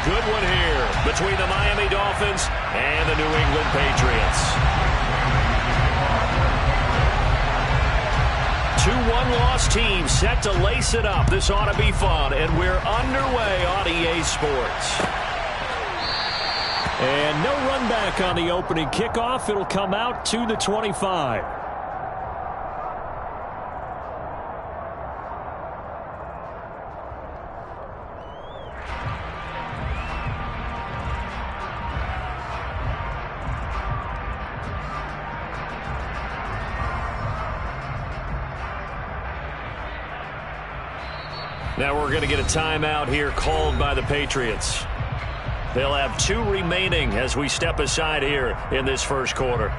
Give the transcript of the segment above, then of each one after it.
good one here between the Miami Dolphins and the New England Patriots. 2 one-loss teams set to lace it up. This ought to be fun, and we're underway on EA Sports. And no run back on the opening kickoff. It'll come out to the 25. Now we're going to get a timeout here called by the Patriots. They'll have 2 remaining as we step aside here in this first quarter.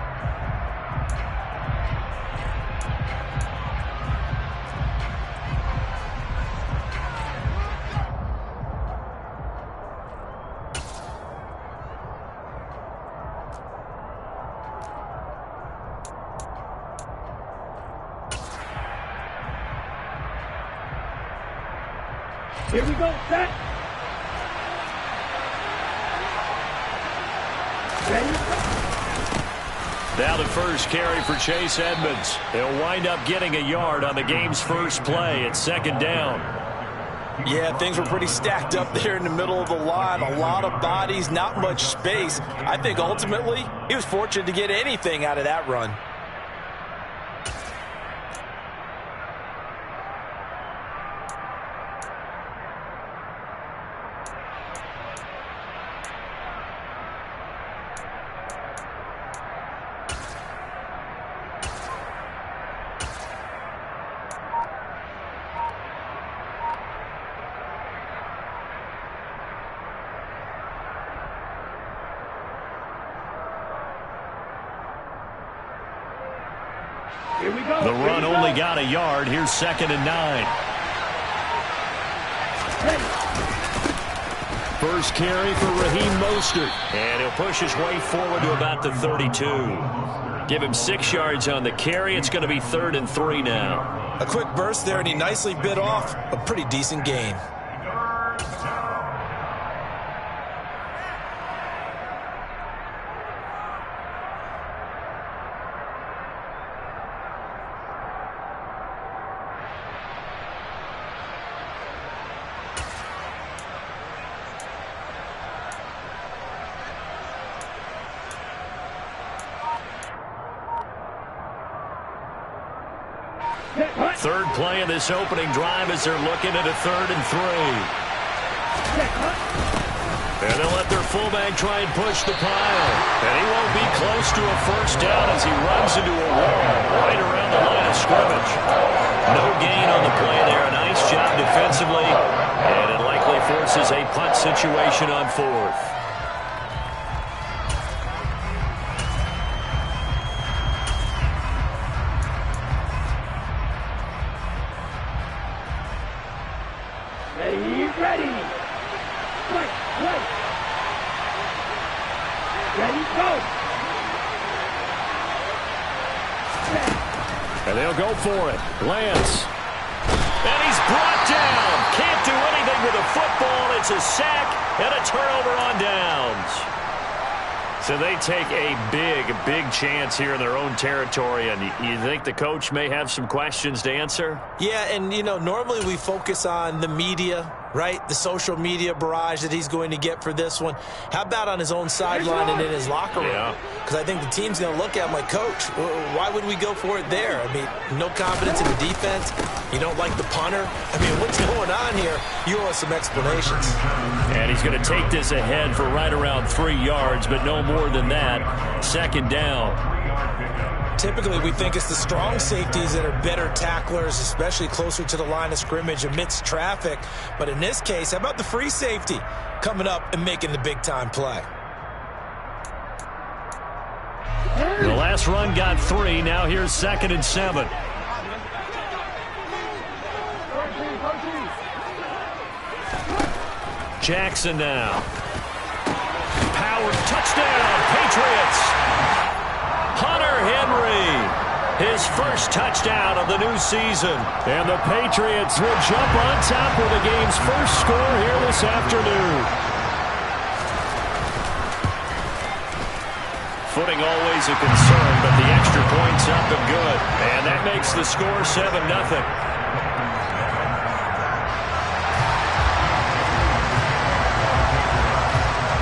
Here we go, set. Now the first carry for Chase Edmonds. He'll wind up getting a yard on the game's first play. It's 2nd down. Yeah, things were pretty stacked up there in the middle of the line. A lot of bodies, not much space. I think ultimately he was fortunate to get anything out of that run. The run only got a yard. Here's 2nd and 9. First carry for Raheem Mostert. And he'll push his way forward to about the 32. Give him 6 yards on the carry. It's going to be 3rd and 3 now. A quick burst there, and he nicely bit off a pretty decent gain. Third play of this opening drive as they're looking at a 3rd and 3. And they'll let their fullback try and push the pile. And he won't be close to a first down as he runs into a wall right around the line of scrimmage. No gain on the play there. A nice job defensively. And it likely forces a punt situation on 4th. And they'll go for it. Lance. And he's brought down. Can't do anything with a football. It's a sack and a turnover on downs. So they take a big chance here in their own territory. And you think the coach may have some questions to answer? Yeah, and, you know, normally we focus on the media, right? The social media barrage that he's going to get for this one. How about on his own sideline and in his locker room? Because I think the team's going to look at him like, Coach, why would we go for it there? I mean, no confidence in the defense. You don't like the punter. I mean, what's going on here? You owe us some explanations. And he's going to take this ahead for right around 3 yards, but no more than that. 2nd down. Typically, we think it's the strong safeties that are better tacklers, especially closer to the line of scrimmage amidst traffic. But in this case, how about the free safety coming up and making the big-time play? The last run got 3. Now here's 2nd and 7. Jackson now. Power touchdown, Patriots. Hunter Henry, his first touchdown of the new season. And the Patriots will jump on top with the game's first score here this afternoon. Footing always a concern, but the extra point's up and good. And that makes the score 7-0.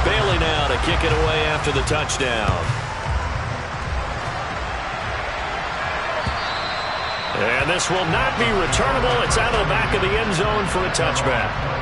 Bailey now to kick it away after the touchdown. And this will not be returnable. It's out of the back of the end zone for a touchback.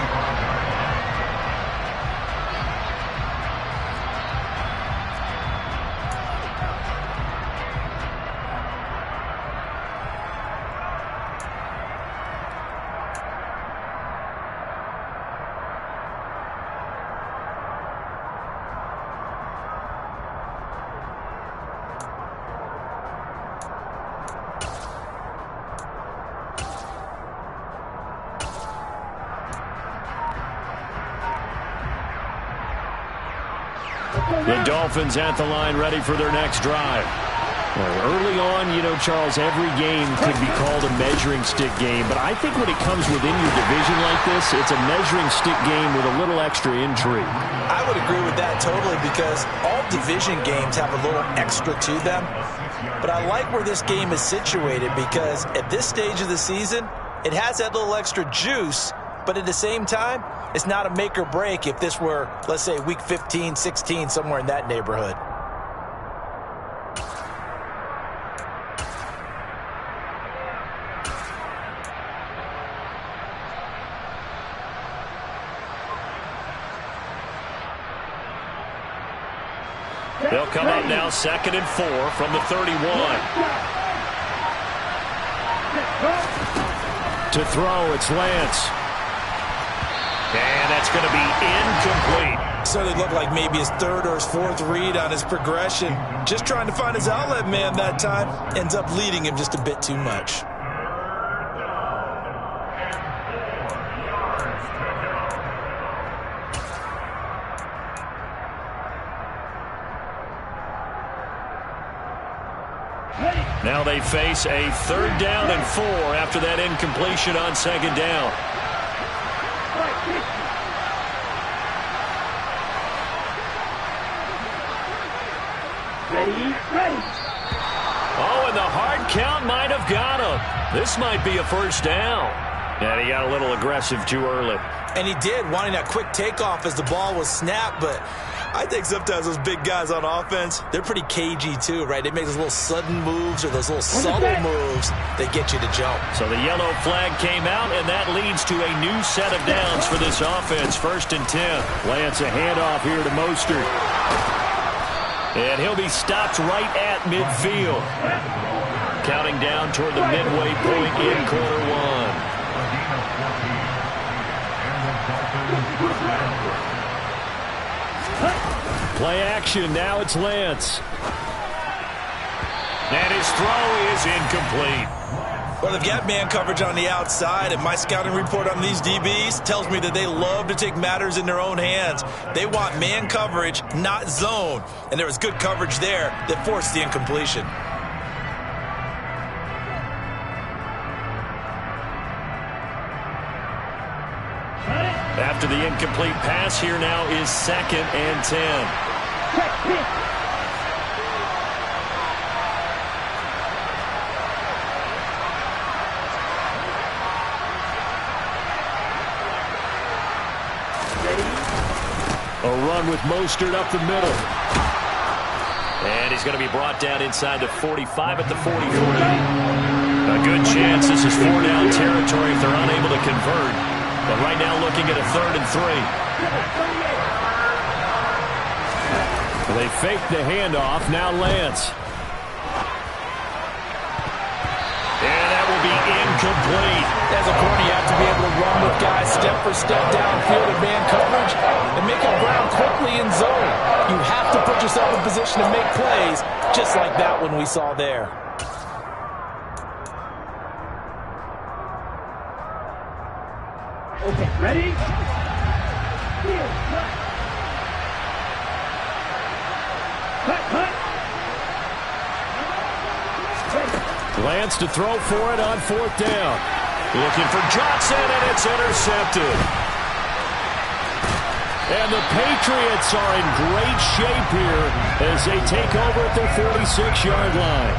The Dolphins at the line, ready for their next drive. Well, early on, you know, Charles, every game could be called a measuring stick game. But I think when it comes within your division like this, it's a measuring stick game with a little extra intrigue. I would agree with that totally, because all division games have a little extra to them. But I like where this game is situated, because at this stage of the season, it has that little extra juice. But at the same time, it's not a make or break if this were, let's say, week 15, 16, somewhere in that neighborhood. They'll come up now 2nd and 4 from the 31. To throw, it's Lance. And that's going to be incomplete. So it looked like maybe his third or his fourth read on his progression. Just trying to find his outlet man that time. Ends up leading him just a bit too much. Now they face a 3rd down and 4 after that incompletion on 2nd down. Ready. Oh, and the hard count might have got him. This might be a 1st down. And he got a little aggressive too early. And he did, wanting that quick takeoff as the ball was snapped, but I think sometimes those big guys on offense, they're pretty cagey too, right? They make those little sudden moves or those little subtle moves that get you to jump. So the yellow flag came out, and that leads to a new set of downs for this offense. 1st and 10. Lance, a handoff here to Mostert. And he'll be stopped right at midfield. Counting down toward the midway point in quarter 1. Play action. Now it's Lance. And his throw is incomplete. Well, they've got man coverage on the outside, and my scouting report on these DBs tells me that they love to take matters in their own hands. They want man coverage, not zone. And there was good coverage there that forced the incompletion. After the incomplete pass, here now is 2nd and 10. A run with Mostert up the middle. And he's going to be brought down inside the 45 at the 43. A good chance this is 4-down territory if they're unable to convert. But right now looking at a 3rd and 3. They fake the handoff. Now Lance. And that will be incomplete. As a corner, you have to be able to run with guys step for step downfield in man coverage and make up ground quickly in zone. You have to put yourself in position to make plays, just like that one we saw there. Okay, ready? Cut. Lance to throw for it on 4th down. Looking for Johnson, and it's intercepted. And the Patriots are in great shape here as they take over at their 46-yard line.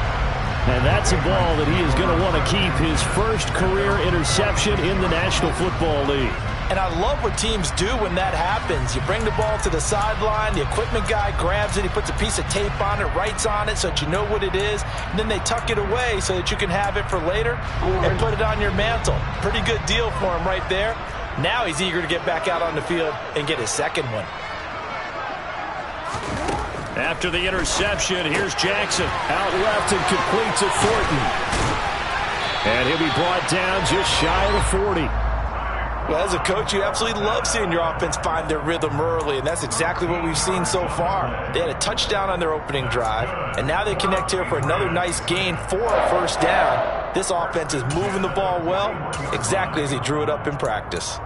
And that's a ball that he is going to want to keep, his first career interception in the National Football League. And I love what teams do when that happens. You bring the ball to the sideline, the equipment guy grabs it, he puts a piece of tape on it, writes on it so that you know what it is, and then they tuck it away so that you can have it for later and put it on your mantle. Pretty good deal for him right there. Now he's eager to get back out on the field and get his second one. After the interception, here's Jackson. Out left and completes to Thornton. And he'll be brought down just shy of the 40. Well, as a coach, you absolutely love seeing your offense find their rhythm early, and that's exactly what we've seen so far. They had a touchdown on their opening drive, and now they connect here for another nice gain for a first down. This offense is moving the ball well, exactly as he drew it up in practice.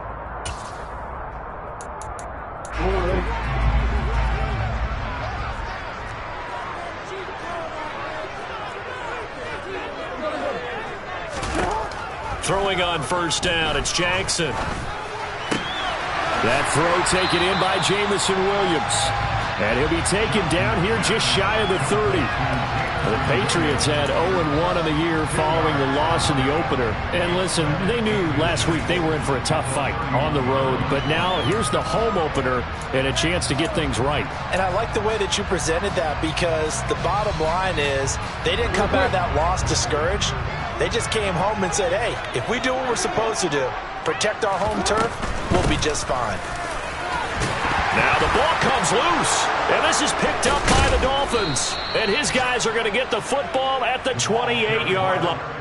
Throwing on first down, it's Jackson. That throw taken in by Jamison Williams. And he'll be taken down here just shy of the 30. The Patriots had 0-1 on the year following the loss in the opener. And listen, they knew last week they were in for a tough fight on the road. But now here's the home opener and a chance to get things right. And I like the way that you presented that, because the bottom line is they didn't come out of that loss discouraged. They just came home and said, hey, if we do what we're supposed to do, protect our home turf, we'll be just fine. Now the ball comes loose, and this is picked up by the Dolphins. And his guys are going to get the football at the 28-yard line.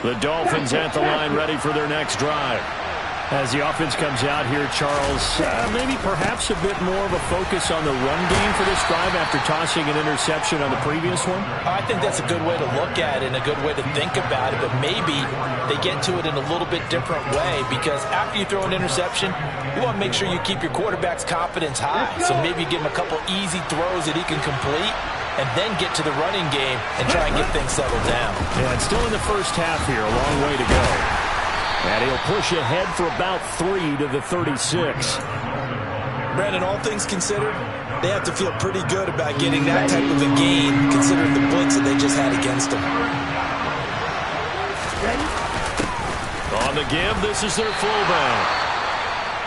The Dolphins at the line, ready for their next drive. As the offense comes out here, Charles, maybe perhaps a bit more of a focus on the run game for this drive after tossing an interception on the previous one? I think that's a good way to look at it and a good way to think about it, but maybe they get to it in a little bit different way, because after you throw an interception, you want to make sure you keep your quarterback's confidence high. So maybe you give him a couple easy throws that he can complete, and then get to the running game and try and get things settled down. Yeah, it's still in the first half here, a long way to go. And he'll push ahead for about 3 to the 36. Brandon, all things considered, they have to feel pretty good about getting that type of a gain, considering the blitz that they just had against them. On the give, this is their fullback.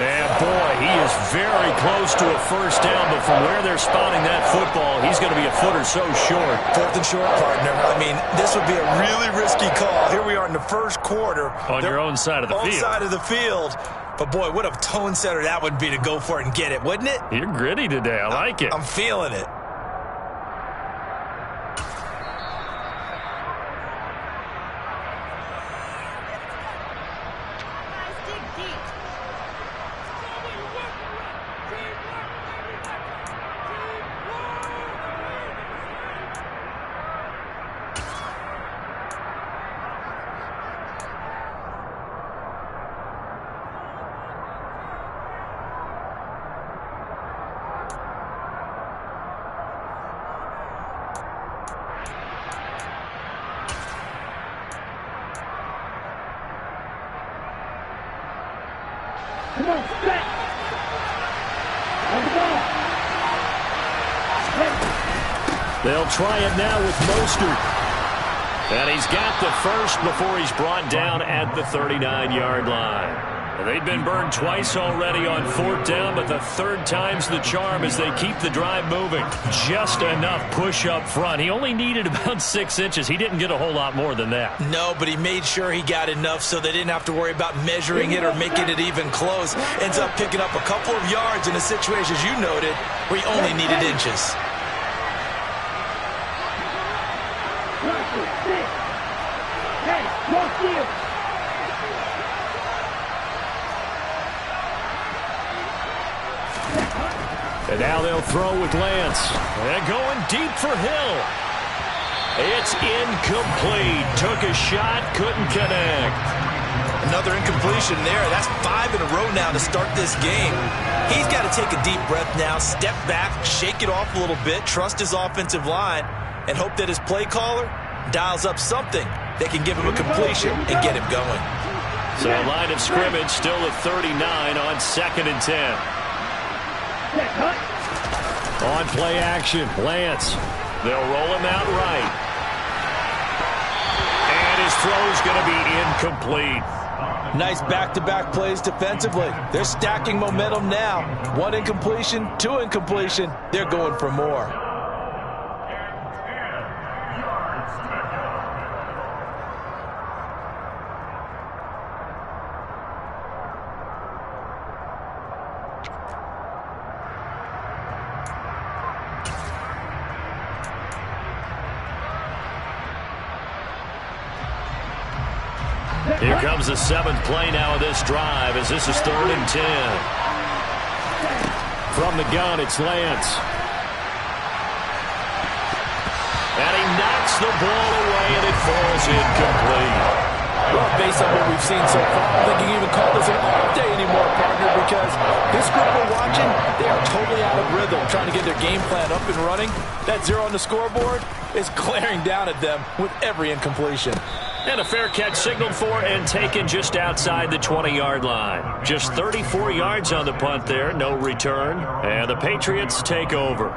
And, boy, he is very close to a first down, but from where they're spotting that football, he's going to be a foot or so short. 4th and short, partner. I mean, this would be a really risky call. Here we are in the first quarter. On your own side of the field. On side of the field. But, boy, what a tone setter that would be to go for it and get it, wouldn't it? You're gritty today. I like it. I'm feeling it. Come on, set. On the ball. They'll try it now with Mostert. And he's got the first before he's brought down at the 39-yard line. They've been burned twice already on 4th down, but the 3rd time's the charm as they keep the drive moving. Just enough push up front. He only needed about 6 inches. He didn't get a whole lot more than that. No, but he made sure he got enough so they didn't have to worry about measuring it or making it even close. Ends up picking up a couple of yards in a situation, as you noted, where he only needed inches. And now they'll throw with Lance. And going deep for Hill. It's incomplete. Took a shot, couldn't connect. Another incompletion there. That's 5 in a row now to start this game. He's got to take a deep breath now, step back, shake it off a little bit, trust his offensive line, and hope that his play caller dials up something that can give him a completion and get him going. So line of scrimmage still at 39 on 2nd and 10. On play action, Lance. They'll roll him out right. And his throw's going to be incomplete. Nice back-to-back plays defensively. They're stacking momentum now. 1 incompletion, 2 incompletion. They're going for more. Here comes the 7th play now of this drive as this is 3rd and 10. From the gun, it's Lance. And he knocks the ball away and it falls incomplete. Well, based on what we've seen so far, I don't think you can even call this an off day anymore, partner, because this group we're watching, they are totally out of rhythm, trying to get their game plan up and running. That 0 on the scoreboard is glaring down at them with every incompletion. And a fair catch signaled for and taken just outside the 20-yard line. Just 34 yards on the punt there, no return. And the Patriots take over.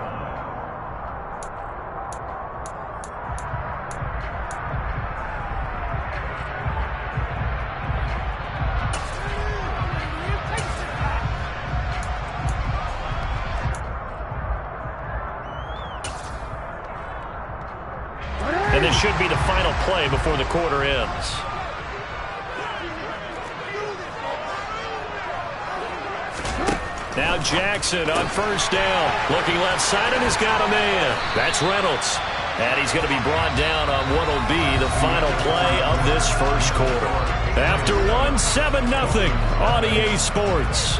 And this should be the final play before the quarter ends. Now Jackson on 1st down. Looking left side and he's got a man. That's Reynolds. And he's going to be brought down on what will be the final play of this 1st quarter. After 1, 7-0 on EA Sports.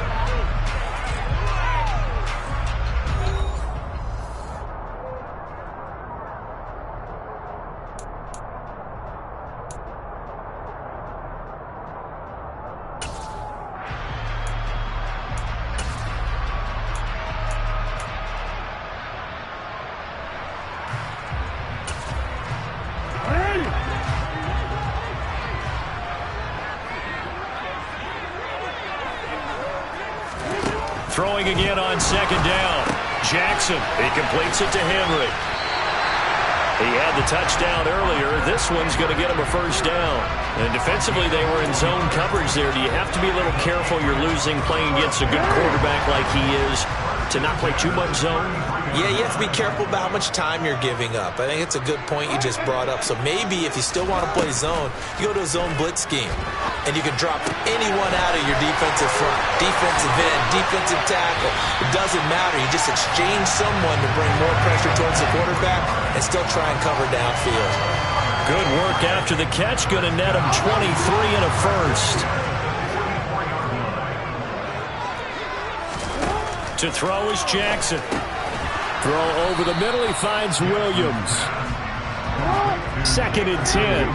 Throwing again on 2nd down. Jackson, he completes it to Henry. He had the touchdown earlier. This one's going to get him a 1st down. And defensively, they were in zone coverage there. Do you have to be a little careful you're losing playing against a good quarterback like he is to not play too much zone? Yeah, you have to be careful about how much time you're giving up. I think it's a good point you just brought up. So maybe if you still want to play zone, you go to a zone blitz scheme. And you can drop anyone out of your defensive front. Defensive end, defensive tackle. It doesn't matter. You just exchange someone to bring more pressure towards the quarterback and still try and cover downfield. Good work after the catch. Going to net him 23 and a 1st. To throw is Jackson. Throw over the middle. He finds Williams. 2nd and 10.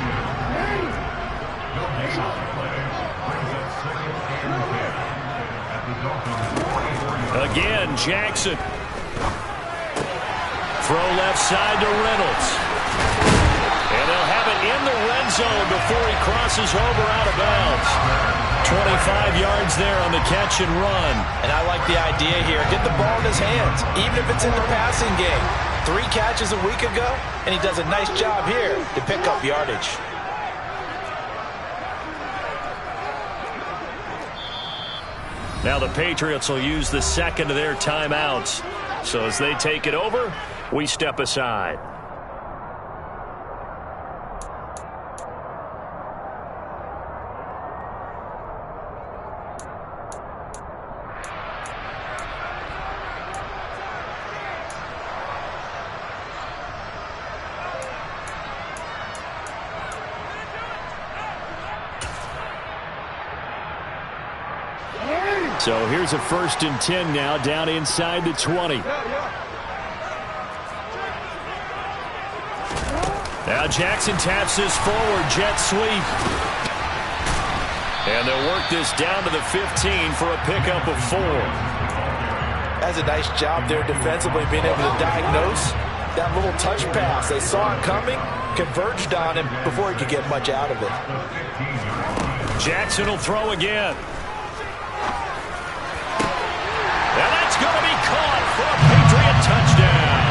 Again, Jackson. Throw left side to Reynolds. And they'll have it in the red zone before he crosses over out of bounds. 25 yards there on the catch and run. And I like the idea here. Get the ball in his hands, even if it's in the passing game. 3 catches a week ago, and he does a nice job here to pick up yardage. Now the Patriots will use the second of their timeouts. So as they take it over, we step aside. So here's a 1st and 10 now, down inside the 20. Now Jackson taps this forward, jet sweep. And they'll work this down to the 15 for a pickup of 4. That's a nice job there defensively, being able to diagnose that little touch pass. They saw it coming, converged on him before he could get much out of it. Jackson will throw again. And that's going to be caught for a Patriot touchdown.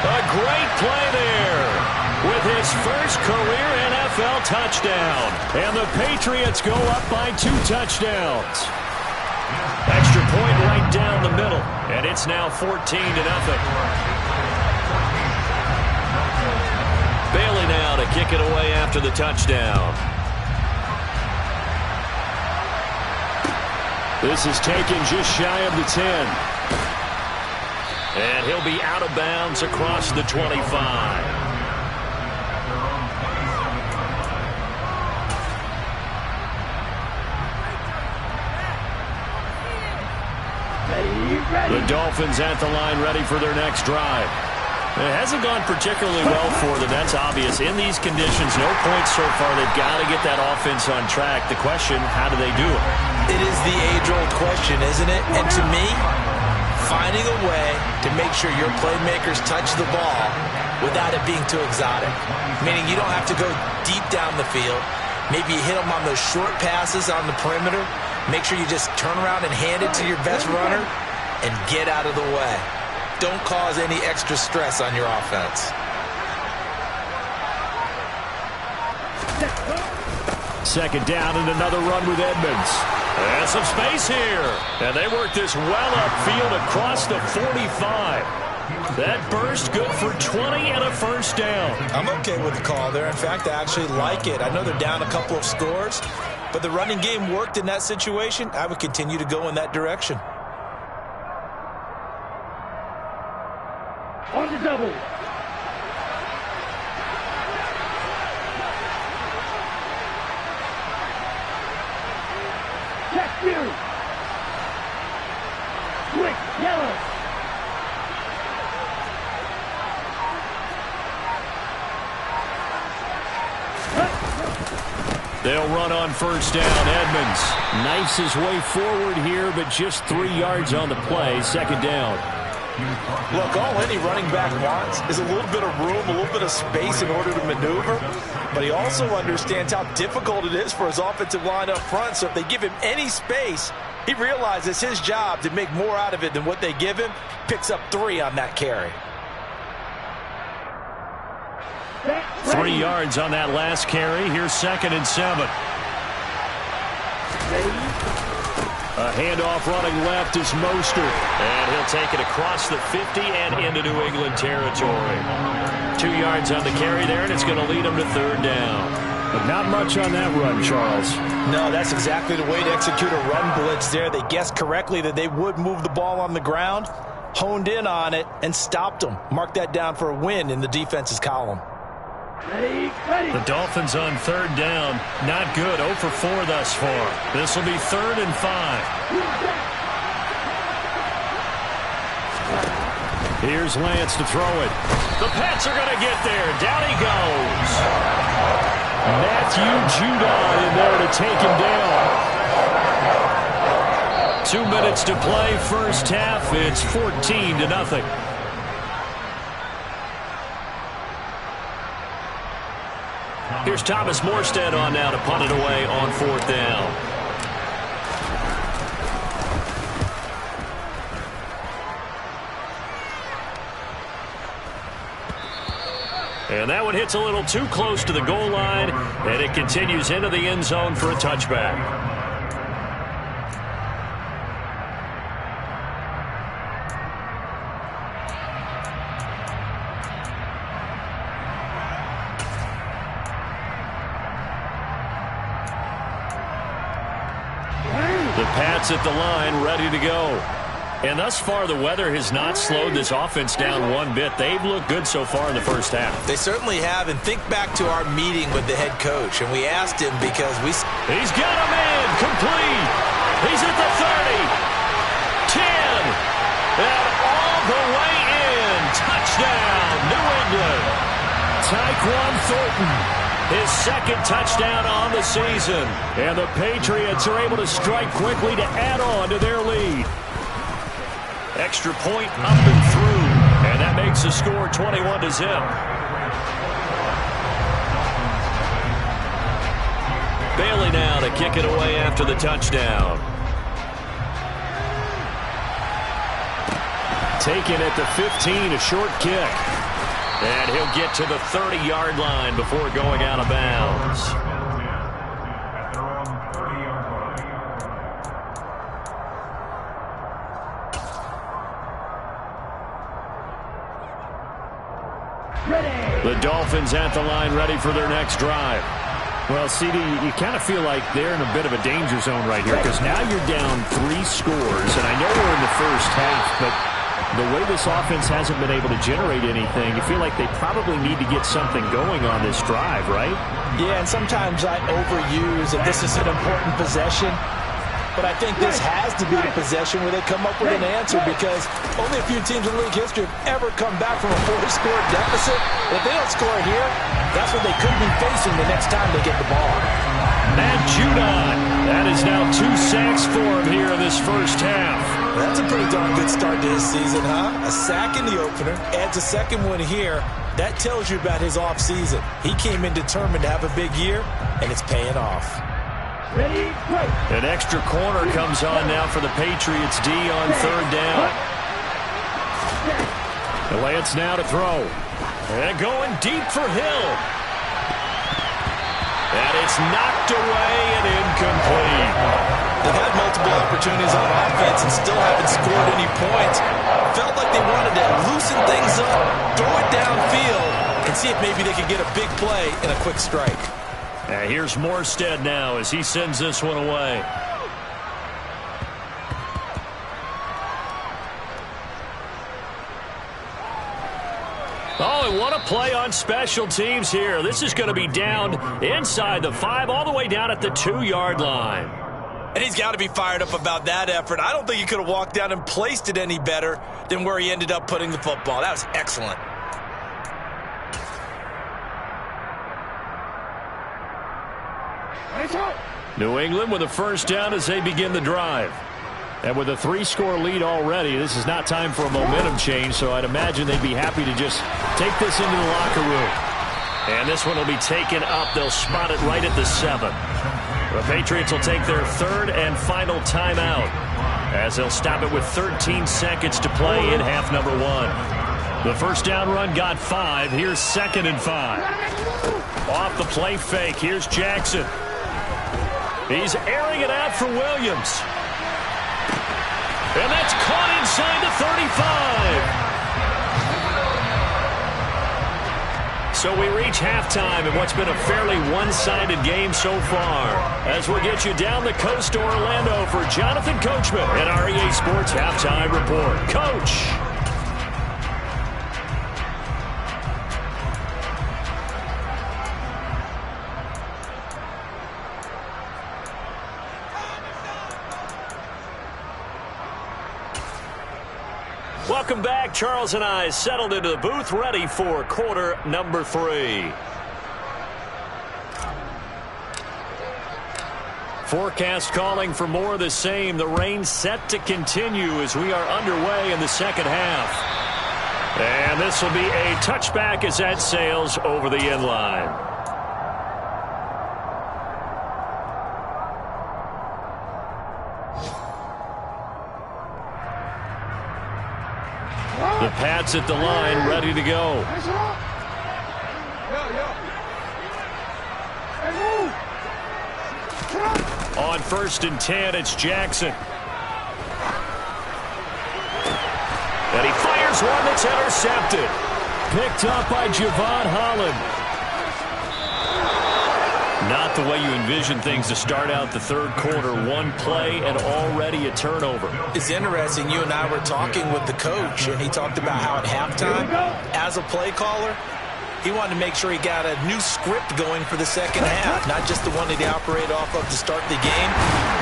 A great play there with his first career NFL touchdown. And the Patriots go up by 2 touchdowns. Extra point right down the middle. And it's now 14-0. Bailey now to kick it away after the touchdown. This is taken just shy of the 10. And he'll be out of bounds across the 25. The Dolphins at the line ready for their next drive. It hasn't gone particularly well for them. That's obvious. In these conditions, no points so far. They've got to get that offense on track. The question, how do they do it? It is the age-old question, isn't it? And to me, finding a way to make sure your playmakers touch the ball without it being too exotic. Meaning you don't have to go deep down the field. Maybe you hit them on those short passes on the perimeter. Make sure you just turn around and hand it to your best runner and get out of the way. Don't cause any extra stress on your offense. Second down and another run with Edmonds. And some space here. And they work this well upfield across the 45. That burst good for 20 and a first down. I'm okay with the call there. In fact, I actually like it. I know they're down a couple of scores, but the running game worked in that situation. I would continue to go in that direction. On the double. Check Fury. Quick, yellow. They'll run on first down. Edmonds knifes his way forward here, but just 3 yards on the play. Second down. Look, all any running back wants is a little bit of room, a little bit of space in order to maneuver. But he also understands how difficult it is for his offensive line up front. So if they give him any space, he realizes his job to make more out of it than what they give him. Picks up 3 on that carry. 3 yards on that last carry. Here's 2nd and 7. A handoff running left is Mostert. And he'll take it across the 50 and into New England territory. 2 yards on the carry there, and it's going to lead him to 3rd down. But not much on that run, Charles. No, that's exactly the way to execute a run blitz there. They guessed correctly that they would move the ball on the ground, honed in on it, and stopped them. Mark that down for a win in the defense's column. The Dolphins on 3rd down. Not good. 0 for 4 thus far. This will be 3rd and 5. Here's Lance to throw it. The Pats are going to get there. Down he goes. Matthew Judon in there to take him down. 2 minutes to play first half. It's 14-0. Here's Thomas Morstead on now to punt it away on 4th down. And that one hits a little too close to the goal line, and it continues into the end zone for a touchback. The Pats at the line, ready to go. And thus far, the weather has not slowed this offense down one bit. They've looked good so far in the first half. They certainly have. And think back to our meeting with the head coach. And we asked him because we... He's got a man complete. He's at the 30. 10. And all the way in. Touchdown, New England. Tyquan Thornton. His second touchdown on the season. And the Patriots are able to strike quickly to add on to their lead. Extra point up and through. And that makes the score 21-0. Bailey now to kick it away after the touchdown. Taken at the 15, a short kick. And he'll get to the 30-yard line before going out of bounds. The Dolphins at the line, ready for their next drive. Well, CD, you kind of feel like they're in a bit of a danger zone right here because now you're down 3 scores, and I know we're in the first half, but the way this offense hasn't been able to generate anything, you feel like they probably need to get something going on this drive, right? Yeah, and sometimes I overuse that this is an important possession. But I think this has to be the possession where they come up with an answer because only a few teams in league history have ever come back from a 4-score deficit. If they don't score here, that's what they could be facing the next time they get the ball. Matt Judon. That is now 2 sacks for him here in this first half. That's a pretty darn good start to his season, huh? A sack in the opener, adds a second one here. That tells you about his offseason. He came in determined to have a big year, and it's paying off. Ready, play. An extra corner comes on now for the Patriots D on third down. The Lance now to throw. And going deep for Hill. And it's knocked away and incomplete. They've had multiple opportunities on offense and still haven't scored any points. Felt like they wanted to loosen things up, throw it downfield, and see if maybe they could get a big play in a quick strike. Here's Morstead now as he sends this one away. Oh, and what a play on special teams here. This is going to be down inside the 5, all the way down at the 2-yard line. And he's got to be fired up about that effort. I don't think he could have walked down and placed it any better than where he ended up putting the football. That was excellent. New England with a first down as they begin the drive. And with a 3-score lead already, this is not time for a momentum change, so I'd imagine they'd be happy to just take this into the locker room. And this one will be taken up. They'll spot it right at the 7. The Patriots will take their third and final timeout as they'll stop it with 13 seconds to play in half number 1. The first down run got 5. Here's 2nd and 5. Off the play fake. Here's Jackson. He's airing it out for Williams. And that's caught inside the 35. So we reach halftime in what's been a fairly one-sided game so far. As we'll get you down the coast to Orlando for Jonathan Coachman and our EA Sports Halftime Report. Coach. Welcome back. Charles and I settled into the booth, ready for quarter number 3. Forecast calling for more of the same. The rain set to continue as we are underway in the second half. And this will be a touchback as that sails over the end line. The Pats at the line, ready to go. On 1st and 10, it's Jackson. And he fires one that's intercepted. Picked up by Javon Holland. Not the way you envision things to start out the third quarter. One play and already a turnover. It's interesting. You and I were talking with the coach, and he talked about how at halftime, as a play caller, he wanted to make sure he got a new script going for the second half, not just the one that he operated off of to start the game.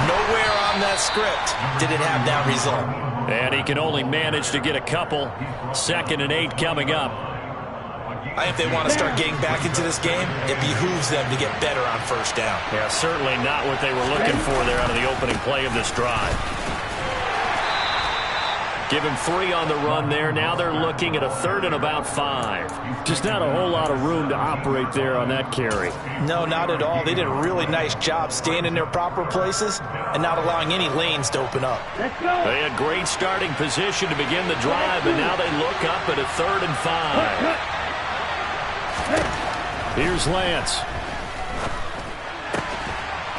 Nowhere on that script did it have that result. And he can only manage to get a couple. 2nd and 8 coming up. I think if they want to start getting back into this game, it behooves them to get better on first down. Yeah, certainly not what they were looking for there out of the opening play of this drive. Give him 3 on the run there. Now they're looking at a 3rd and about 5. Just not a whole lot of room to operate there on that carry. No, not at all. They did a really nice job staying in their proper places and not allowing any lanes to open up. They had great starting position to begin the drive, and now they look up at a 3rd and 5. Here's Lance.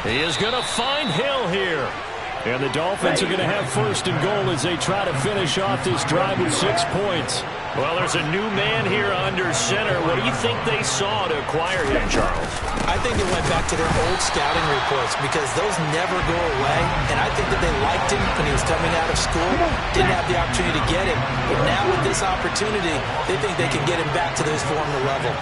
He is going to find Hill here. And the Dolphins are going to have 1st and goal as they try to finish off this drive with 6 points. Well, there's a new man here under center. What do you think they saw to acquire him, Charles? I think it went back to their old scouting reports because those never go away. And I think that they liked him when he was coming out of school. Didn't have the opportunity to get him. But now with this opportunity, they think they can get him back to this former level.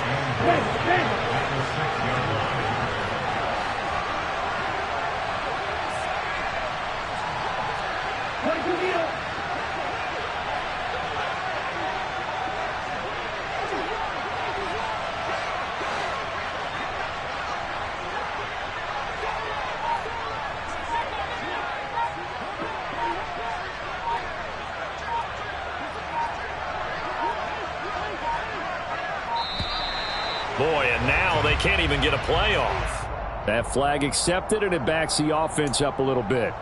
Boy, and now they can't even get a play off. That flag accepted, and it backs the offense up a little bit.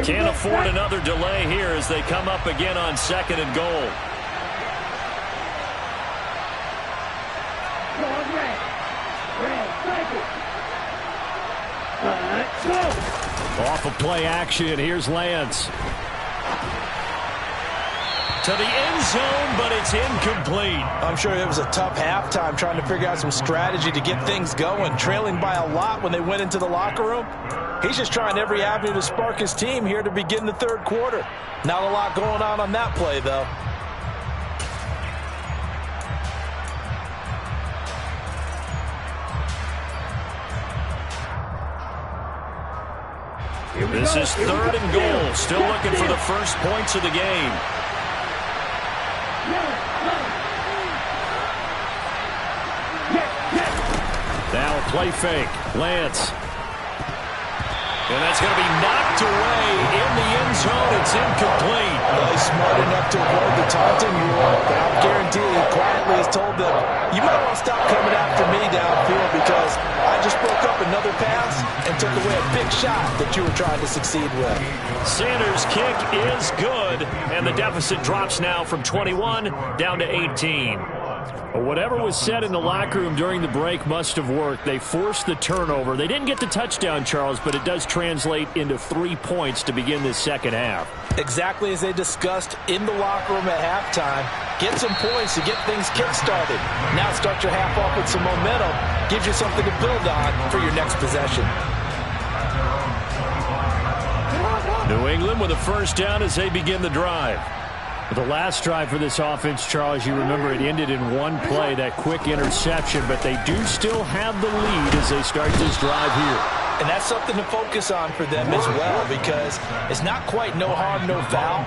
Can't afford another delay here as they come up again on 2nd and goal. Off of play action, here's Lance. To the end zone, but it's incomplete. I'm sure it was a tough halftime trying to figure out some strategy to get things going, trailing by a lot when they went into the locker room. He's just trying every avenue to spark his team here to begin the third quarter. Not a lot going on that play, though. This is 3rd and goal. Still looking for the first points of the game. Now a play fake. Lance. And that's going to be knocked away in the end zone. It's incomplete. Well, he's smart enough to avoid the taunting rule, but I guarantee he quietly has told them, you might want to stop coming after me downfield because I just broke up another pass and took away a big shot that you were trying to succeed with. Sanders' kick is good, and the deficit drops now from 21 down to 18. Whatever was said in the locker room during the break must have worked. They forced the turnover. They didn't get the touchdown, Charles, but it does translate into 3 points to begin this second half. Exactly as they discussed in the locker room at halftime. Get some points to get things kick-started. Now start your half off with some momentum. Gives you something to build on for your next possession. New England with a first down as they begin the drive. The last drive for this offense, Charles, you remember it ended in one play, that quick interception, but they do still have the lead as they start this drive here. And that's something to focus on for them as well because it's not quite no harm, no foul.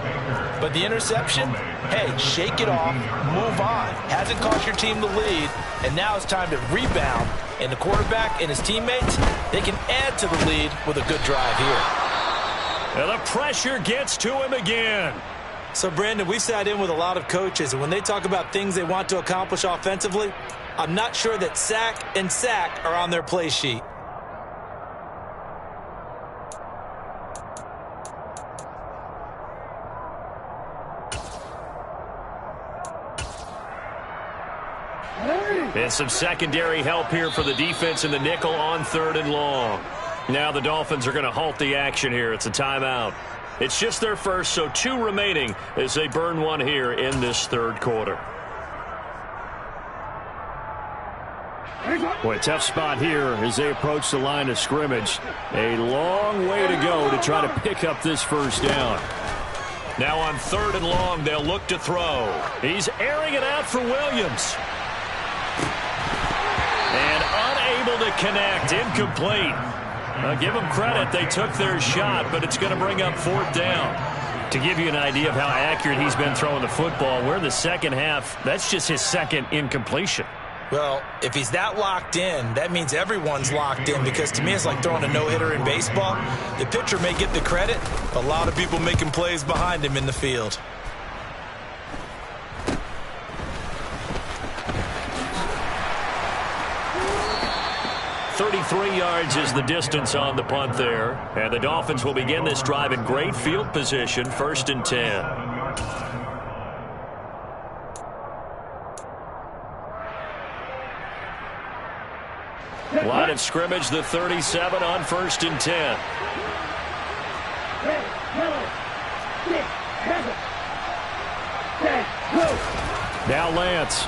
But the interception, hey, shake it off, move on. Hasn't cost your team the lead, and now it's time to rebound. And the quarterback and his teammates, they can add to the lead with a good drive here. And the pressure gets to him again. So, Brandon, we've sat in with a lot of coaches, and when they talk about things they want to accomplish offensively, I'm not sure that sack and sack are on their play sheet. And some secondary help here for the defense in the nickel on 3rd and long. Now the Dolphins are going to halt the action here. It's a timeout. It's just their first, so 2 remaining as they burn one here in this third quarter. Boy, tough spot here as they approach the line of scrimmage. A long way to go to try to pick up this first down. Now on 3rd and long, they'll look to throw. He's airing it out for Williams. And unable to connect. Incomplete. Give them credit. They took their shot, but it's going to bring up 4th down. To give you an idea of how accurate he's been throwing the football, we're in the second half. That's just his 2nd incompletion. Well, if he's that locked in, that means everyone's locked in, because to me it's like throwing a no-hitter in baseball. The pitcher may get the credit, but a lot of people making plays behind him in the field. .33 yards is the distance on the punt there. And the Dolphins will begin this drive in great field position, 1st and 10. Line of scrimmage, the 37 on 1st and 10. Now Lance.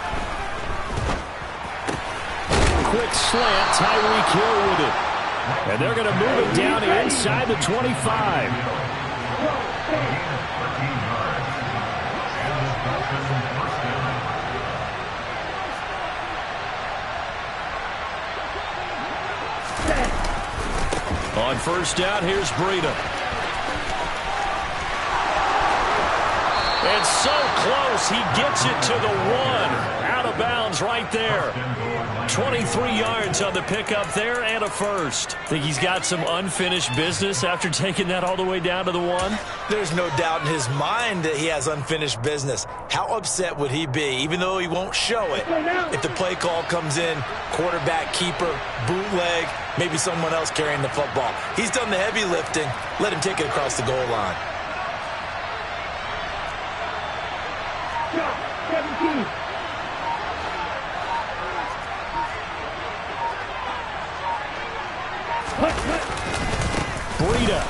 Quick slant, Tyreek Hill with it. And they're going to move it down inside the 25. On 1st down, here's Breida. And so close, he gets it to the 1. Out of bounds right there. 23 yards on the pickup there and a first. Think he's got some unfinished business after taking that all the way down to the 1? There's no doubt in his mind that he has unfinished business. How upset would he be, even though he won't show it, if the play call comes in, quarterback, keeper, bootleg, maybe someone else carrying the football. He's done the heavy lifting. Let him take it across the goal line. Breida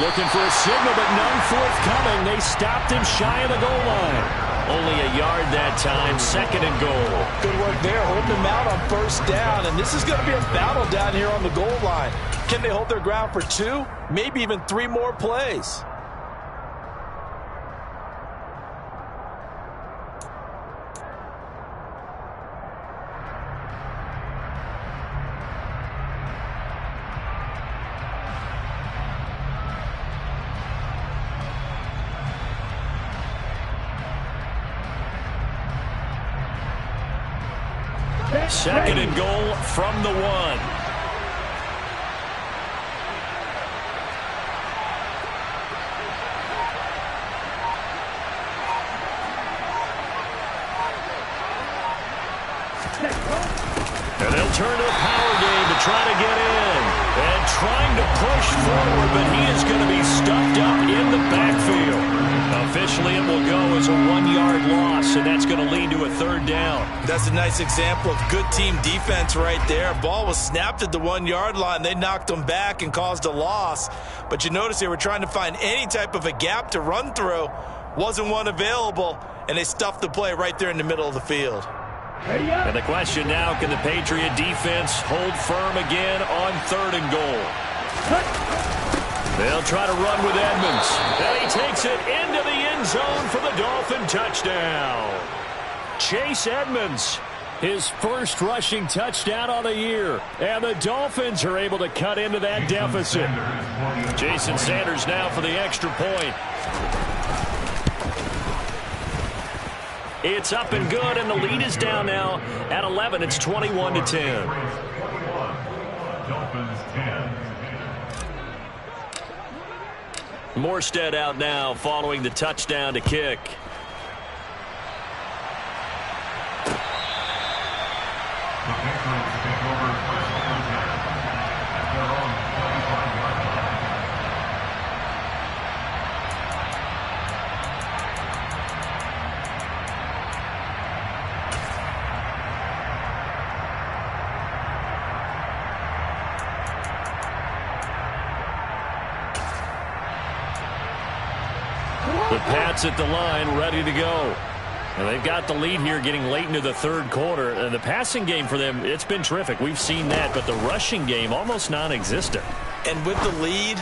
looking for a signal, but none forthcoming. They stopped him shy of the goal line. Only a yard that time, 2nd and goal. Good work there, holding them out on 1st down, and this is going to be a battle down here on the goal line. Can they hold their ground for 2, maybe even 3 more plays? Second and goal from the 1. And they'll turn to a power game to try to get in. And trying to push forward, but he is going to be stuffed up in the backfield. Officially, it will go as a 1-yard loss, and that's going to lead to a 3rd down. That's a nice example of good team defense right there. Ball was snapped at the 1-yard line. They knocked them back and caused a loss. But you notice they were trying to find any type of a gap to run through. Wasn't one available, and they stuffed the play right there in the middle of the field. And the question now, can the Patriot defense hold firm again on 3rd and goal? They'll try to run with Edmonds. And he takes it into the end zone for the Dolphin touchdown. Chase Edmonds, his first rushing touchdown on the year. And the Dolphins are able to cut into that deficit. Jason Sanders now for the extra point. It's up and good, and the lead is down now at 11. It's 21-10. Morstead out now following the touchdown to kick. Pats at the line, ready to go. And they've got the lead here getting late into the third quarter. And the passing game for them, it's been terrific. We've seen that, but the rushing game almost non-existent. And with the lead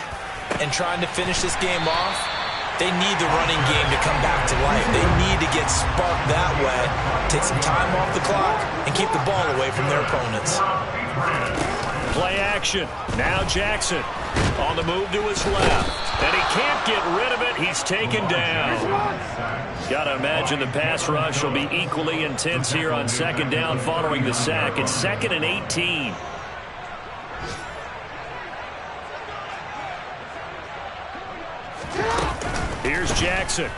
and trying to finish this game off, they need the running game to come back to life. They need to get sparked that way, take some time off the clock, and keep the ball away from their opponents. Play action. Now Jackson on the move to his left. And he can't get rid of it. He's taken down. Got to imagine the pass rush will be equally intense here on second down following the sack. It's 2nd and 18. Here's Jackson.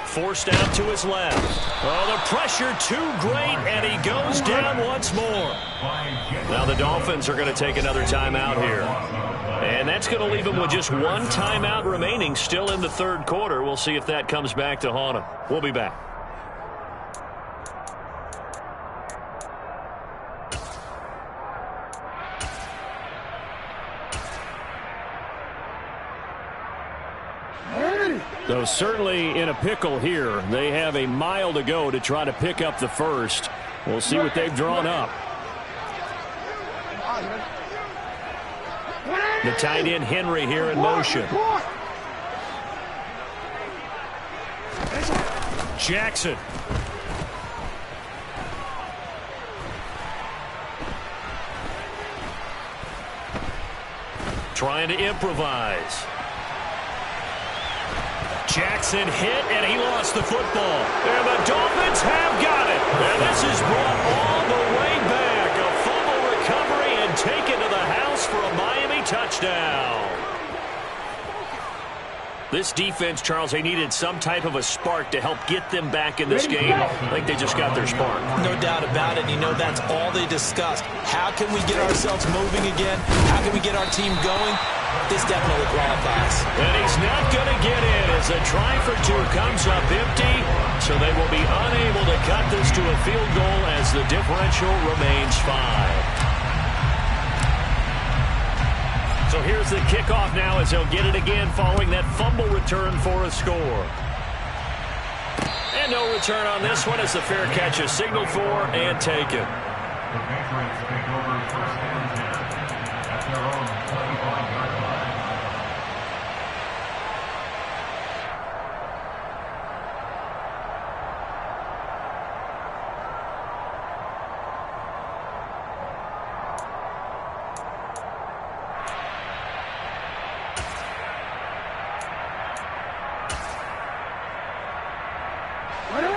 Forced out to his left. Oh, the pressure too great, and he goes down once more. Now the Dolphins are going to take another timeout here. And that's going to leave them with just one timeout remaining still in the third quarter. We'll see if that comes back to haunt them. We'll be back. So certainly in a pickle here. They have a mile to go to try to pick up the first. We'll see what they've drawn up. The tight end Henry here in motion. Jackson. Trying to improvise. Jackson hit, and he lost the football. And the Dolphins have got it. And this is brought all the way back. A fumble recovery and taken to the house for a Miami touchdown. This defense, Charles, they needed some type of a spark to help get them back in this game. I think they just got their spark. No doubt about it. You know, that's all they discussed. How can we get ourselves moving again? How can we get our team going? This definitely qualifies. And he's not going to get in as a try for two comes up empty. So they will be unable to cut this to a field goal as the differential remains 5. So here's the kickoff now as they'll get it again following that fumble return for a score. And no return on this one as the fair catch is signaled for and taken. The Patriots take over first and 10 at their own 25-yard line.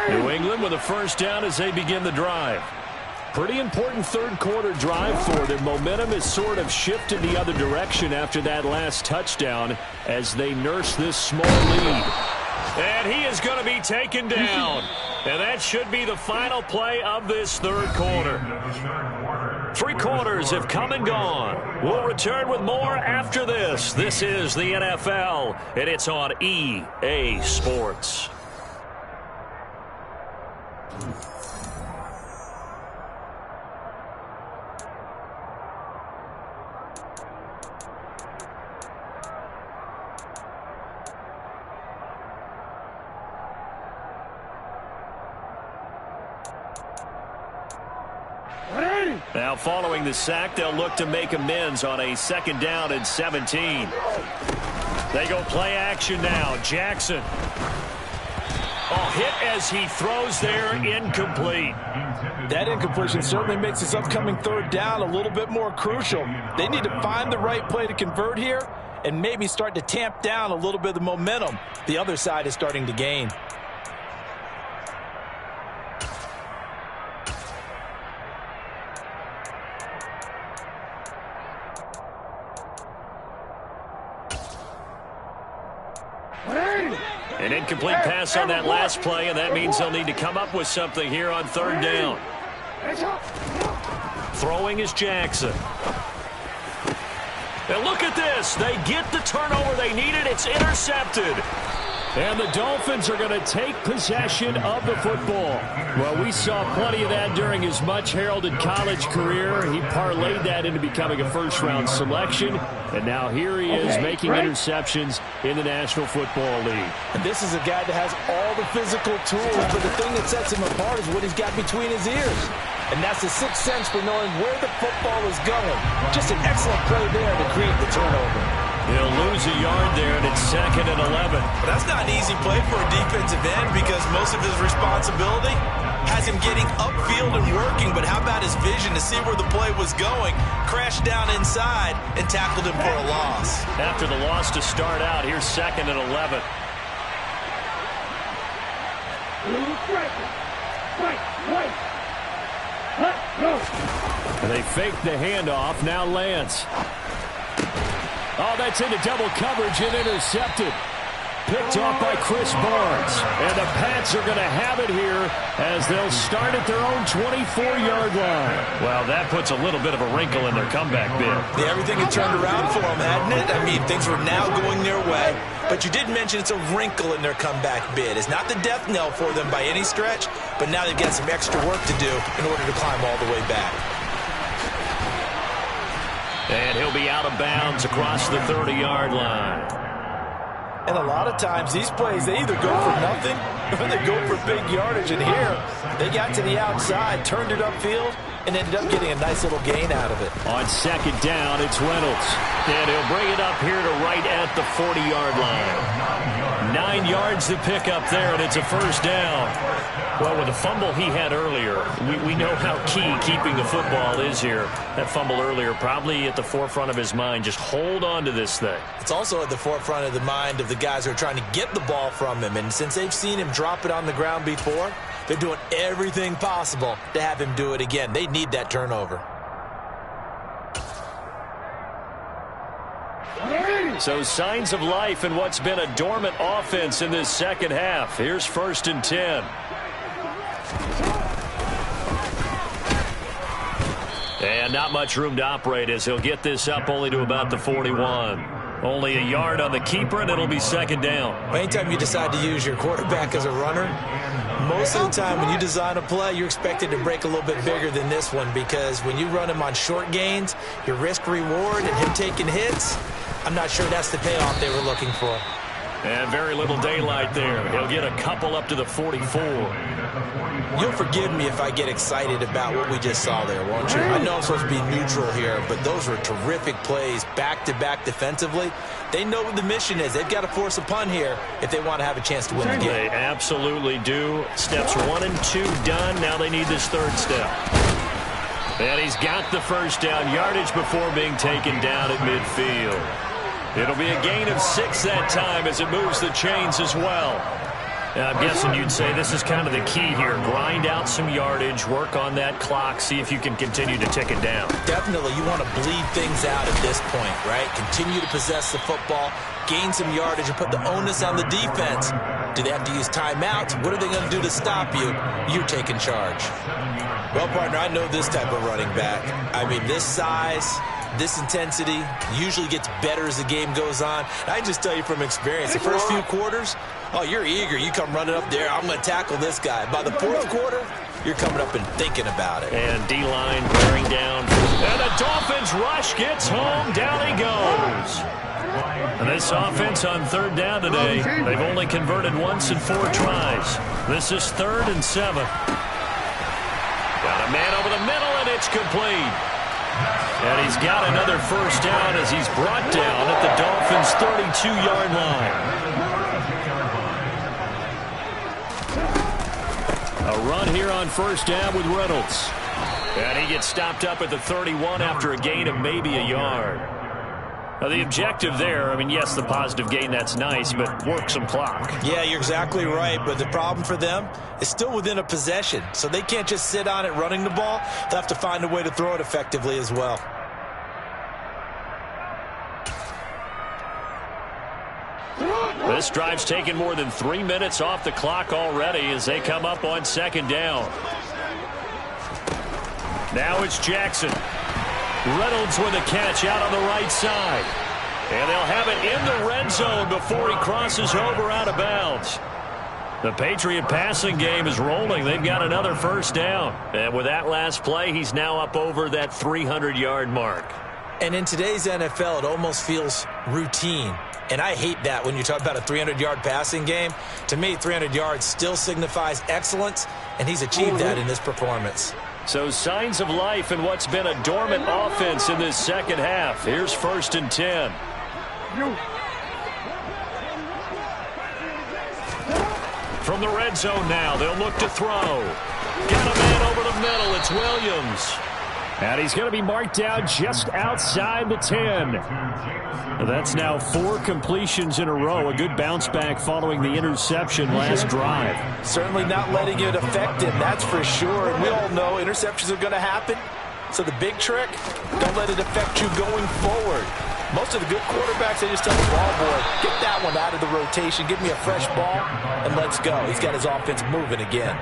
New England with a first down as they begin the drive. Pretty important third quarter drive for them. Momentum has sort of shifted the other direction after that last touchdown as they nurse this small lead. And he is going to be taken down. And that should be the final play of this third quarter. 3 quarters have come and gone. We'll return with more after this. This is the NFL, and it's on EA Sports. Now following the sack, they'll look to make amends on a 2nd down and 17. They go play action now. Jackson. Hit as he throws there, incomplete. That incompletion certainly makes this upcoming 3rd down a little bit more crucial. They need to find the right play to convert here and maybe start to tamp down a little bit of the momentum the other side is starting to gain. An incomplete pass on that last play, and that means they'll need to come up with something here on 3rd down. Throwing is Jackson. And look at this. They get the turnover they needed. It's intercepted. And the Dolphins are going to take possession of the football. Well, we saw plenty of that during his much-heralded college career. He parlayed that into becoming a first-round selection. And now here he is making interceptions in the National Football League. And this is a guy that has all the physical tools, but the thing that sets him apart is what he's got between his ears. And that's the sixth sense for knowing where the football is going. Just an excellent play there to create the turnover. He'll lose a yard there, and it's 2nd and 11. But that's not an easy play for a defensive end because most of his responsibility has him getting upfield and working. But how about his vision to see where the play was going, crashed down inside, and tackled him for a loss. After the loss to start out, here's 2nd and 11. And they fake the handoff. Now Lance. Oh, that's into double coverage and intercepted. Picked off by Chris Barnes. And the Pats are going to have it here as they'll start at their own 24-yard line. Well, that puts a little bit of a wrinkle in their comeback bid. Yeah, everything had turned around for them, hadn't it? I mean, things were now going their way. But you did mention it's a wrinkle in their comeback bid. It's not the death knell for them by any stretch, but now they've got some extra work to do in order to climb all the way back. And he'll be out of bounds across the 30-yard line. And a lot of times, these plays, they either go for nothing or they go for big yardage. And here, they got to the outside, turned it upfield, and ended up getting a nice little gain out of it. On 2nd down, it's Reynolds. And he'll bring it up here to right at the 40-yard line. 9 yards to pick up there, and it's a first down. Well, with the fumble he had earlier, we know how key keeping the football is here. That fumble earlier probably at the forefront of his mind. Just hold on to this thing. It's also at the forefront of the mind of the guys who are trying to get the ball from him. And since they've seen him drop it on the ground before, they're doing everything possible to have him do it again. They need that turnover. So signs of life in what's been a dormant offense in this second half. Here's 1st and 10. And not much room to operate as he'll get this up only to about the 41. Only a yard on the keeper, and it'll be 2nd down. Anytime you decide to use your quarterback as a runner, most of the time when you design a play, you're expected to break a little bit bigger than this one because when you run him on short gains, your risk-reward and him taking hits, I'm not sure that's the payoff they were looking for. And very little daylight there. He'll get a couple up to the 44. You'll forgive me if I get excited about what we just saw there, won't you? I know I'm supposed to be neutral here, but those were terrific plays back-to-back defensively. They know what the mission is. They've got to force a punt here if they want to have a chance to win the game. They absolutely do. Steps 1 and 2 done. Now they need this 3rd step. And he's got the first down yardage before being taken down at midfield. It'll be a gain of 6 that time as it moves the chains as well. I'm guessing you'd say this is kind of the key here. Grind out some yardage, work on that clock, see if you can continue to tick it down. Definitely, you want to bleed things out at this point, right? Continue to possess the football, gain some yardage, and put the onus on the defense. Do they have to use timeouts? What are they going to do to stop you? You're taking charge. Well, partner, I know this type of running back. I mean, this size, this intensity usually gets better as the game goes on. And I just tell you from experience, the first few quarters, oh, you're eager. You come running up there. I'm going to tackle this guy. By the 4th quarter, you're coming up and thinking about it. And D-line bearing down. And the Dolphins rush gets home. Down he goes. And this offense on 3rd down today, they've only converted once in 4 tries. This is 3rd and 7. Got a man over the middle, and it's complete. And he's got another first down as he's brought down at the Dolphins' 32-yard line. A run here on first down with Reynolds. And he gets stopped up at the 31 after a gain of maybe a yard. Now, the objective there, I mean, yes, the positive gain, that's nice, but work some clock. Yeah, you're exactly right, but the problem for them is still within a possession, so they can't just sit on it running the ball. They'll have to find a way to throw it effectively as well. This drive's taken more than 3 minutes off the clock already as they come up on 2nd down. Now it's Jackson. Reynolds with a catch out on the right side. And they'll have it in the red zone before he crosses over out of bounds. The Patriot passing game is rolling. They've got another first down. And with that last play, he's now up over that 300-yard mark. And in today's NFL, it almost feels routine. And I hate that when you talk about a 300-yard passing game. To me, 300 yards still signifies excellence, and he's achieved that in this performance. So signs of life in what's been a dormant offense in this second half. Here's 1st and 10. From the red zone now, they'll look to throw. Got a man over the middle. It's Williams. And he's going to be marked down just outside the 10. That's now 4 completions in a row. A good bounce back following the interception last drive. Certainly not letting it affect him, that's for sure. And we all know interceptions are going to happen. So the big trick, don't let it affect you going forward. Most of the good quarterbacks, they just tell the ball boy, get that one out of the rotation, give me a fresh ball, and let's go. He's got his offense moving again.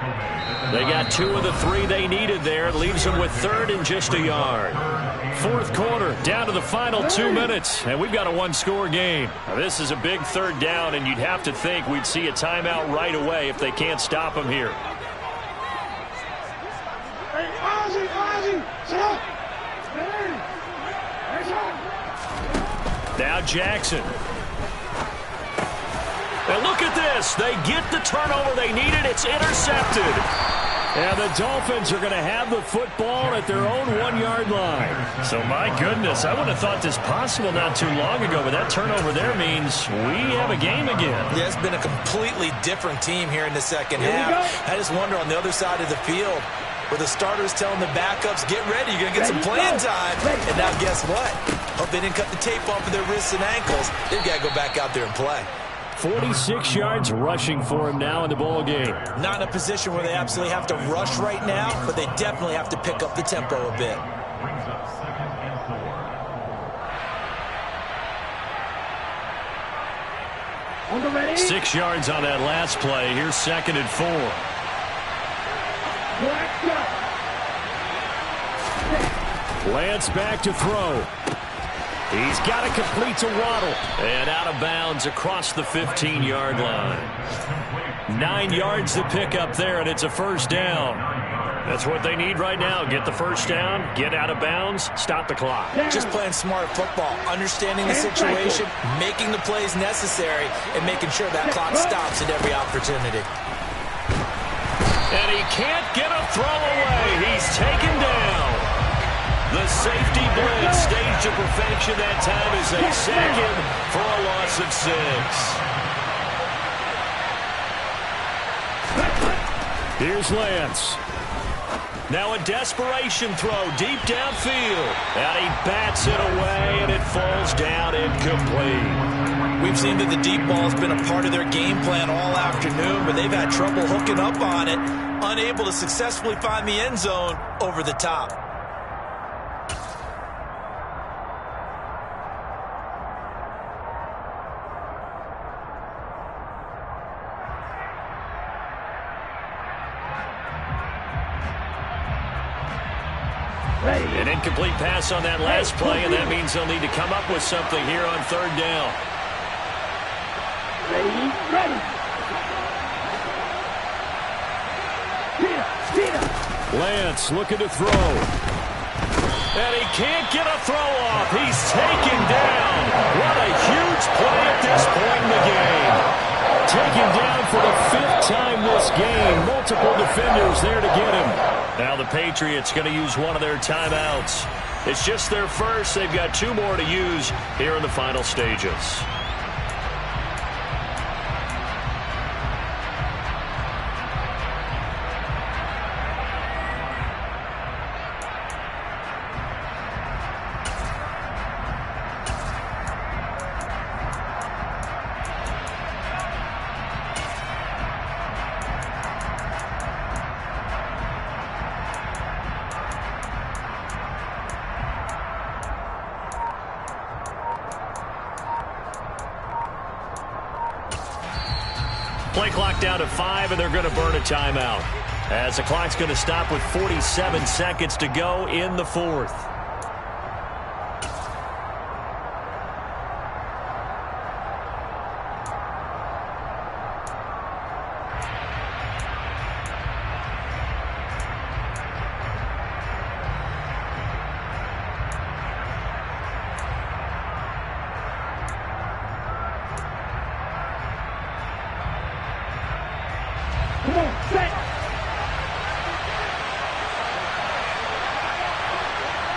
They got 2 of the 3 they needed there. It leaves them with 3rd and just a yard. 4th quarter, down to the final 2 minutes, and we've got a 1-score game. Now, this is a big 3rd down, and you'd have to think we'd see a timeout right away if they can't stop him here. Now Jackson. And look at this. They get the turnover they needed. It's intercepted. And the Dolphins are going to have the football at their own 1-yard line. So, my goodness, I wouldn't have thought this possible not too long ago, but that turnover there means we have a game again. Yeah, it's been a completely different team here in the second half. I just wonder on the other side of the field, where the starters telling the backups, get ready, you're going to get some playing time. And now guess what? Hope they didn't cut the tape off of their wrists and ankles. They've got to go back out there and play. 46 yards rushing for him now in the ball game. Not in a position where they absolutely have to rush right now, but they definitely have to pick up the tempo a bit. Brings up 2nd and 4. 6 yards on that last play. Here's 2nd and 4. Lance back to throw. He's got to complete to Waddle. And out of bounds across the 15-yard line. 9 yards to pick up there, and it's a first down. That's what they need right now. Get the first down, get out of bounds, stop the clock. Just playing smart football, understanding the situation, making the plays necessary, and making sure that clock stops at every opportunity. And he can't get a throw away. He's taken down. The safety blitz staged to perfection that time is a second for a loss of 6. Here's Lance. Now a desperation throw deep downfield. And he bats it away, and it falls down incomplete. We've seen that the deep ball has been a part of their game plan all afternoon, but they've had trouble hooking up on it, unable to successfully find the end zone over the top. An incomplete pass on that last play, and that means they'll need to come up with something here on 3rd down. Lance looking to throw. And he can't get a throw off. He's taken down. What a huge play at this point in the game. Taken down for the 5th time this game. Multiple defenders there to get him. Now the Patriots going to use one of their timeouts. It's just their first. They've got 2 more to use here in the final stages. Play clock down to 5, and they're going to burn a timeout. As the clock's going to stop with 47 seconds to go in the 4th. Come on, set.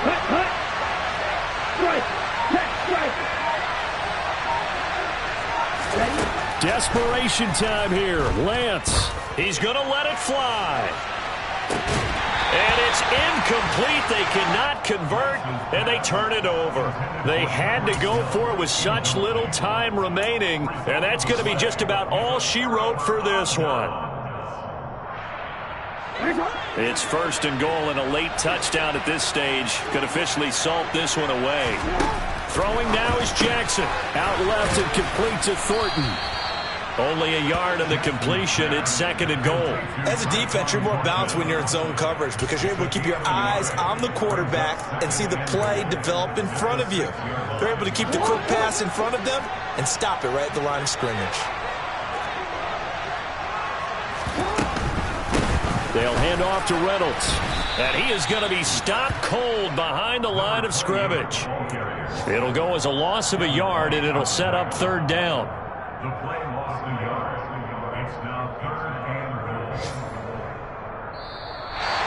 Hut. Strike. Strike. Desperation time here. Lance. He's going to let it fly. And it's incomplete. They cannot convert, and they turn it over. They had to go for it with such little time remaining, and that's going to be just about all she wrote for this one. It's first and goal, and a late touchdown at this stage could officially salt this one away. Throwing now is Jackson. Out left and complete to Thornton. Only a yard of the completion. It's second and goal. As a defense, you're more balanced when you're in zone coverage because you're able to keep your eyes on the quarterback and see the play develop in front of you. They're able to keep the quick pass in front of them and stop it right at the line of scrimmage. They'll hand off to Reynolds. And he is going to be stopped cold behind the line of scrimmage. It'll go as a loss of a yard, and it'll set up third down. The play lost a yard. It's now third and goal.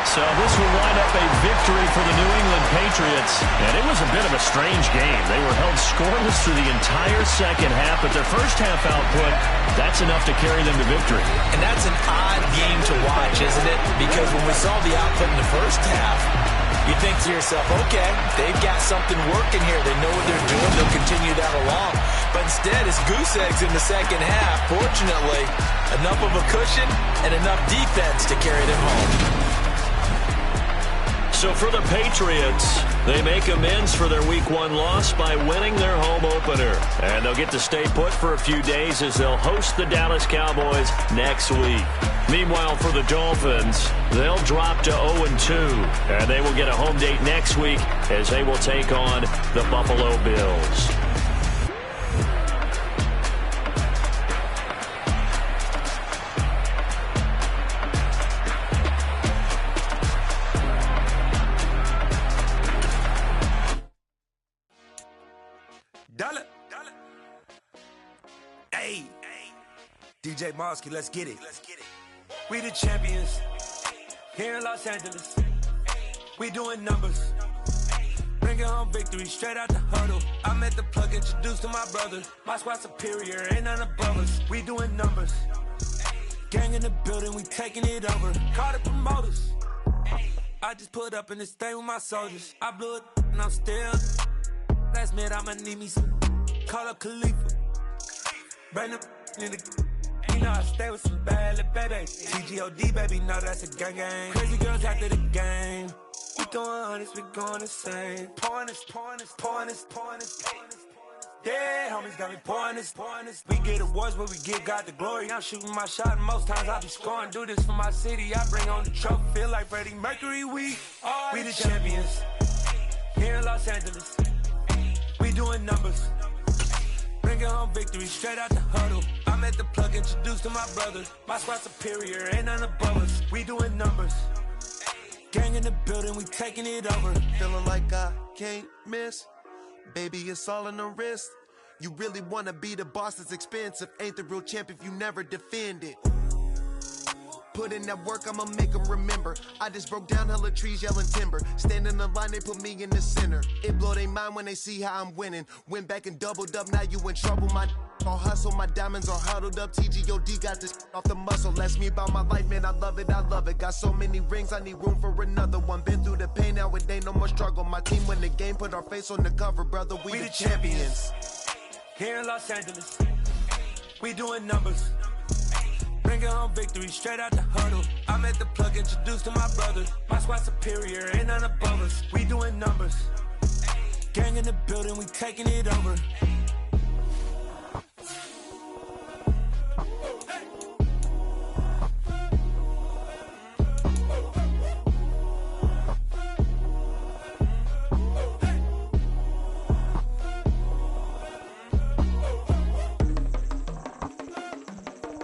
So this will wind up a victory for the New England Patriots. And it was a bit of a strange game. They were held scoreless through the entire second half, but their first half output, that's enough to carry them to victory. And that's an odd game to watch, isn't it? Because when we saw the output in the first half, you think to yourself, okay, they've got something working here. They know what they're doing. They'll continue that along. But instead, it's goose eggs in the second half. Fortunately, enough of a cushion and enough defense to carry them home. So for the Patriots, they make amends for their Week 1 loss by winning their home opener. And they'll get to stay put for a few days as they'll host the Dallas Cowboys next week. Meanwhile, for the Dolphins, they'll drop to 0-2. And they will get a home date next week as they will take on the Buffalo Bills. Hey, DJ Mosky, let's get it. We the champions here in Los Angeles. We doing numbers. Bringing home victory straight out the huddle. I'm at the plug, introduced to my brother. My squad superior, ain't none above us. We doing numbers. Gang in the building, we taking it over. Call the promoters. I just put up in this thing with my soldiers. I blew it and I'm still. Last minute I'ma need me some. Call up Khalifa. Bring them in the. You know I stay with some bad little baby. TGOD, baby, know that's a gang gang. Crazy girls after the game. We throwing hundreds, we going insane. Pouring this. Yeah, homies got me pouring this. We get awards, but we give God the glory. I'm shooting my shot, and most times I be scoring. Do this for my city, I bring on the trophy. Feel like Freddie Mercury, we the champions. Here in Los Angeles, we doing numbers. Bringing home victory straight out the huddle. I'm at the plug, introduced to my brother. My squad superior, ain't none above us. We doing numbers. Gang in the building, we taking it over. Feeling like I can't miss. Baby, it's all in the wrist. You really wanna be the boss, it's expensive. Ain't the real champ if you never defend it. Put in that work, I'ma make them remember. I just broke down hella trees, yelling timber. Stand in the line, they put me in the center. It blow they mind when they see how I'm winning. Went back and doubled up, now you in trouble. My all hustle, my diamonds are huddled up. TGOD got this off the muscle. Ask me about my life, man, I love it. Got so many rings, I need room for another one. Been through the pain, now it ain't no more struggle. My team win the game, put our face on the cover, brother. We the champions. Here in Los Angeles, we doing numbers. Bringing home victory straight out the huddle. I'm at the plug, introduced to my brother. My squad superior, ain't none above us. We doing numbers. Gang in the building, we taking it over.